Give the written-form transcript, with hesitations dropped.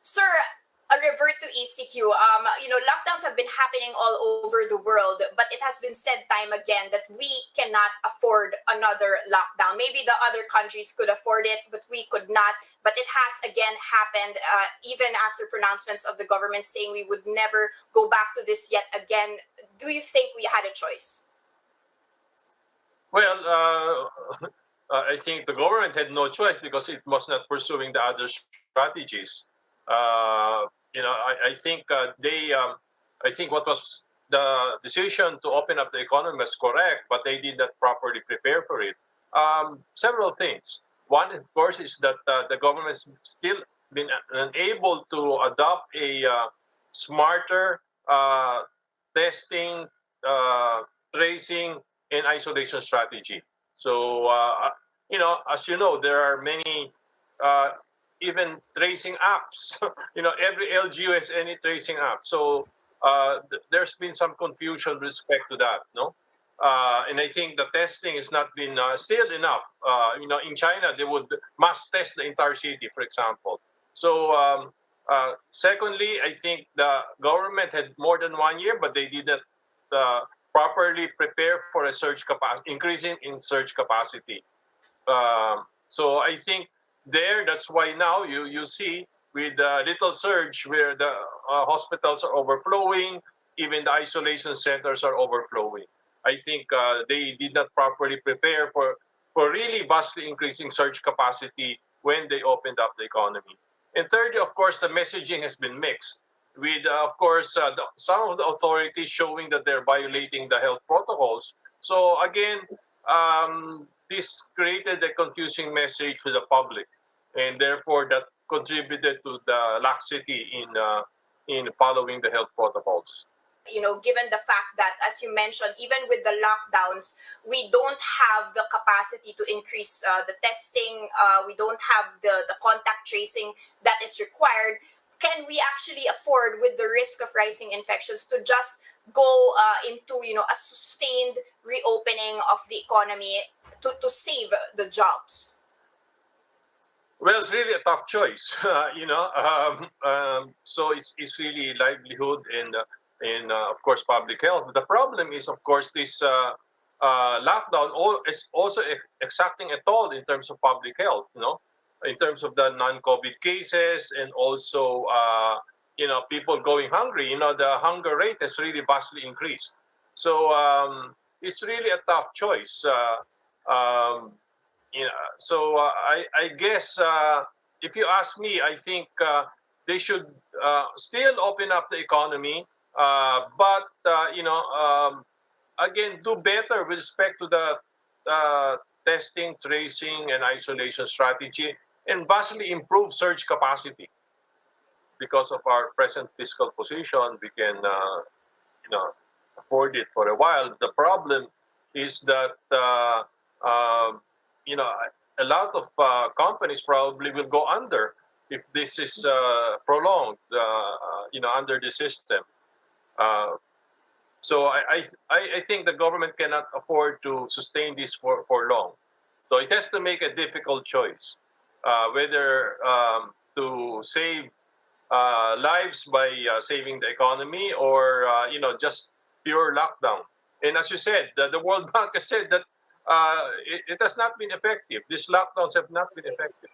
Sir, a revert to ECQ. Lockdowns have been happening all over the world, but it has been said time again that we cannot afford another lockdown. Maybe the other countries could afford it, but we could not. But it has again happened, even after pronouncements of the government saying we would never go back to this yet again. Do you think we had a choice? Well, I think the government had no choice because it was not pursuing the other strategies. I think I think what was the decision to open up the economy was correct, but they did not properly prepare for it. Several things. One, of course, is that the government has still been unable to adopt a smarter testing, tracing, and isolation strategy. So, as you know, there are many uh, even tracing apps. Every LGU has any tracing app. So there's been some confusion with respect to that, no? And I think the testing has not been still enough. In China, they would mass test the entire city, for example. So, secondly, I think the government had more than 1 year, but they didn't uh, properly prepare for a surge capacity, increasing in surge capacity. So I think that's why now you see with little surge where the hospitals are overflowing, even the isolation centers are overflowing. I think they did not properly prepare for really vastly increasing surge capacity when they opened up the economy. And thirdly, of course, the messaging has been mixed. With, of course, some of the authorities showing that they're violating the health protocols. So again, this created a confusing message to the public, and therefore that contributed to the laxity in following the health protocols. Given the fact that, as you mentioned, even with the lockdowns, we don't have the capacity to increase the testing, we don't have the contact tracing that is required. Can we actually afford, with the risk of rising infections, to just go into a sustained reopening of the economy to save the jobs? Well, it's really a tough choice, so it's really livelihood and of course public health. But the problem is, of course, this lockdown is also exacting a toll in terms of public health. In terms of the non-COVID cases and also people going hungry. The hunger rate has really vastly increased. So it's really a tough choice. I guess if you ask me, I think they should still open up the economy, but again, do better with respect to the testing, tracing, and isolation strategy, and vastly improve surge capacity. Because of our present fiscal position, we can you know afford it for a while. The problem is that you know a lot of companies probably will go under if this is prolonged. Under the system. Uh, so I think the government cannot afford to sustain this for long. So it has to make a difficult choice, whether to save lives by saving the economy or just pure lockdown. And as you said, the World Bank has said that it has not been effective. These lockdowns have not been effective.